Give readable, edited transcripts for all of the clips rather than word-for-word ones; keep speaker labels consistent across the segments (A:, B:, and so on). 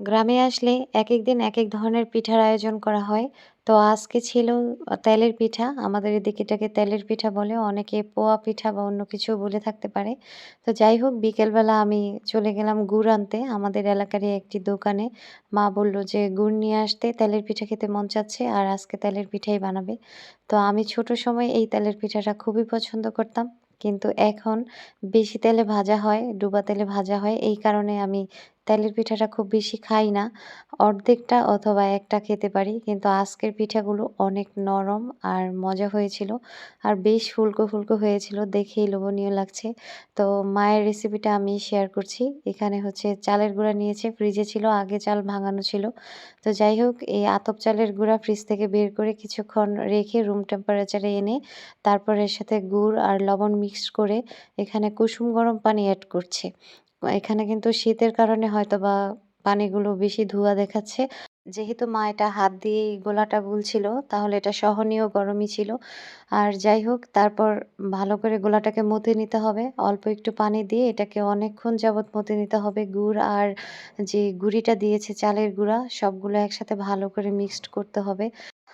A: গ্রামে আসলে একেক দিন একেক ধরনের পিঠার আয়োজন করা হয়। তো আজকে ছিল তেলের পিঠা। আমাদের এদিকে এটাকে তেলের পিঠা বলে। অনেকে পোয়া পিঠা বা অন্য কিছুও বলে থাকতে পারে। তো যাই হোক বিকেলবেলা আমি চলে গেলাম গুড় আনতে আমাদের এলাকারই একটি দোকানে। মা বলল যে, "গুড় নিয়ে আসতে তেলের পিঠা খেতে মন চাচ্ছে আর আজকে তেলের পিঠাই বানাবে।" তো আমি ছোট সময়ে এই তেলের পিঠাটা খুবই পছন্দ করতাম। কিন্তু এখন বেশি তেলে ভাজা হয়, ডুবা তেলে ভাজা হয়। এই কারণে আমি তেলের পিঠাটা খুব বেশি খাই না। অর্ধেকটা অথবা একটা খেতে পারি। কিন্তু আজকের পিঠাগুলো অনেক নরম আর মজা হয়েছিল। আর বেশ ফুলকো, ফুলকো হয়েছিল। দেখেই লোভনীয় লাগছে। তো মায়ের রেসিপিটা আমি শেয়ার করছি। এখানে হচ্ছে চালের গুঁড়া নিয়েছে, ফ্রিজে ছিল, আগে চাল ভাঙানো ছিল। তো যাই হোক এই আতপ চালের গুঁড়া ফ্রিজ থেকে বের করে কিছুক্ষণ রেখে রুম টেম্পারেচারে এনে তারপর এর সাথে গুড় আর লবণ মিক্সড করে এখানে কুসুম গরম পানি এড করছি। এখানে কিন্তু শীতের কারণে হয়তোবা পানিগুলো বেশি ধোঁয়া দেখাচ্ছে। যেহেতু মা এটা হাত দিয়েই গোলাটা গুলছিল, তাহলে এটা সহনীয় গরমই ছিল। আর যাই হোক তারপর ভালো করে গোলাটাকে মথে নিতে হবে। অল্প একটু পানি দিয়ে এটাকে অনেকক্ষণ যাবত মথে নিতে হবে। গুড় আর যে গুঁড়িটা দিয়েছে চালের গুঁড়া, সবগুলো একসাথে ভালো করে মিক্সড করতে হবে।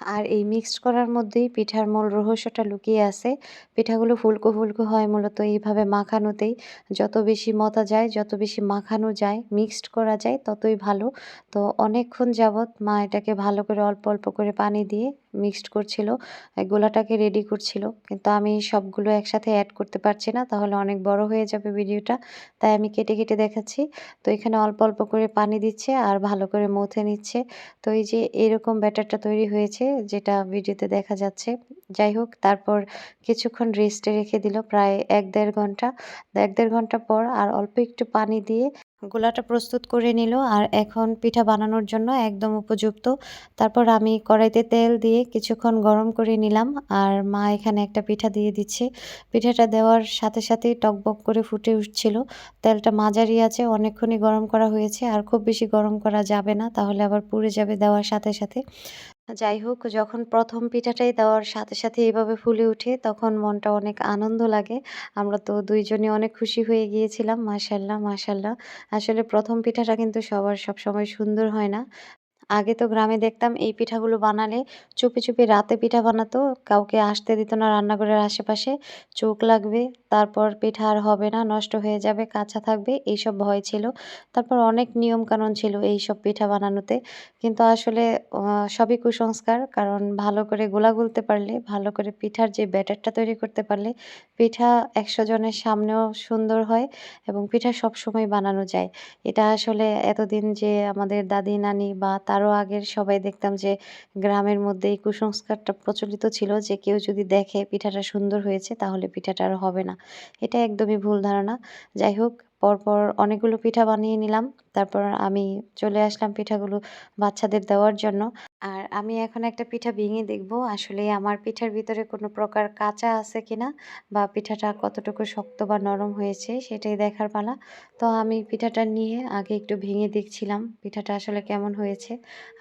A: আর এই মিক্সড করার মধ্যেই পিঠার মূল রহস্যটা লুকিয়ে আছে। পিঠাগুলো ফুলকো, ফুলকো হয় মূলত এইভাবে মাখানোতেই। যত বেশি মথা যায়, যত বেশি মাখানো যায়, মিক্সড করা যায় ততই ভালো। তো অনেকক্ষণ যাবৎ মা এটাকে ভালো করে অল্প, অল্প করে পানি দিয়ে মিক্সড করছিল। গোলাটাকে রেডি করছিল। কিন্তু আমি সবগুলো একসাথে এড করতে পারছি না। তাহলে অনেক বড় হয়ে যাবে ভিডিওটা। তাই আমি কেটে, কেটে দেখাচ্ছি। তো এখানে অল্প, অল্প করে পানি দিচ্ছে আর ভালো করে মথে নিচ্ছে। তো এই যে এরকম ব্যাটারটা তৈরি হয়েছে যেটা ভিডিওতে দেখা যাচ্ছে। যাই হোক তারপর কিছুক্ষণ রেস্টে রেখে দিল প্রায় ১-১.৫ ঘন্টা। ১-১.৫ ঘন্টা পর আর অল্প একটু পানি দিয়ে গোলাটা প্রস্তুত করে নিল আর এখন পিঠা বানানোর জন্য একদম উপযুক্ত। তারপর আমি কড়াইতে তেল দিয়ে কিছুক্ষণ গরম করে নিলাম আর মা এখানে একটা পিঠা দিয়ে দিচ্ছে। পিঠাটা দেওয়ার সাথে সাথেই টগবগ করে ফুটে উঠছিল। তেলটা মাঝারি আঁচে অনেকক্ষণই গরম করা হয়েছে আর খুব বেশি গরম করা যাবে না, তাহলে আবার পুড়ে যাবে দেওয়ার সাথে সাথে। যাই হোক যখন ১ম পিঠাটাই দেওয়ার সাথে, সাথে এভাবে ফুলে ওঠে তখন মনটা অনেক আনন্দ লাগে। আমরা তো ২ জনই অনেক খুশি হয়ে গিয়েছিলাম। মাশাআল্লাহ, মাশাআল্লাহ। আসলে ১ম পিঠাটা কিন্তু সবার সবসময় সুন্দর হয় না। আগে তো গ্রামে দেখতাম এই পিঠাগুলো বানালে চুপি, চুপি রাতে পিঠা বানাতো। কাউকে আসতে দিত না রান্নাঘরের আশেপাশে। চোখ লাগবে, তারপর পিঠা আর হবে না, নষ্ট হয়ে যাবে, কাঁচা থাকবে এইসব ভয় ছিল। তারপর অনেক নিয়মকানুন ছিল এইসব পিঠা বানানোতে। কিন্তু আসলে অ সবই কুসংস্কার। কারণ ভালো করে গোলা গুলতে পারলে, ভালো করে পিঠার যে ব্যাটারটা তৈরি করতে পারলে পিঠা ১০০ জনের সামনেও সুন্দর হয় এবং পিঠা সবসময় বানানো যায়। এটা আসলে এতদিন যে আমাদের দাদি-নানি বা তারও আগের সবাই দেখতাম যে গ্রামের মধ্যে এই কুসংস্কারটা প্রচলিত ছিল যে কেউ যদি দেখে পিঠাটা সুন্দর হয়েছে তাহলে পিঠাটা আর হবে না। এটা একদমই ভুল ধারণা। যাই হোক পরপর অনেকগুলো পিঠা বানিয়ে নিলাম। তারপর আমি চলে আসলাম পিঠাগুলো বাচ্চাদের দেওয়ার জন্য। আর আমি এখন একটা পিঠা ভেঙে দেখব আসলে আমার পিঠার ভিতরে কোনো প্রকার কাঁচা আছে কিনা বা পিঠাটা কতটুকু শক্ত বা নরম হয়েছে সেটাই দেখার পালা। তো আমি পিঠাটা নিয়ে আগে একটু ভেঙে দেখছিলাম পিঠাটা আসলে কেমন হয়েছে।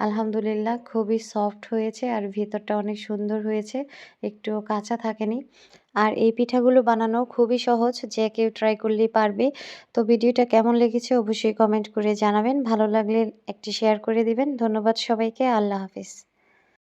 A: আলহামদুলিল্লাহ খুবই সফট হয়েছে আর ভেতরটা অনেক সুন্দর হয়েছে। একটুও কাঁচা থাকেনি। আর এই পিঠাগুলো বানানো খুবই সহজ, যে কেউ ট্রাই করলেই পারবে। তো ভিডিওটা কেমন লেগেছে অবশ্যই কমেন্ট করে জানাবেন। ভালো লাগলে একটি শেয়ার করে দিবেন। ধন্যবাদ সবাইকে। আল্লাহ হাফেজ।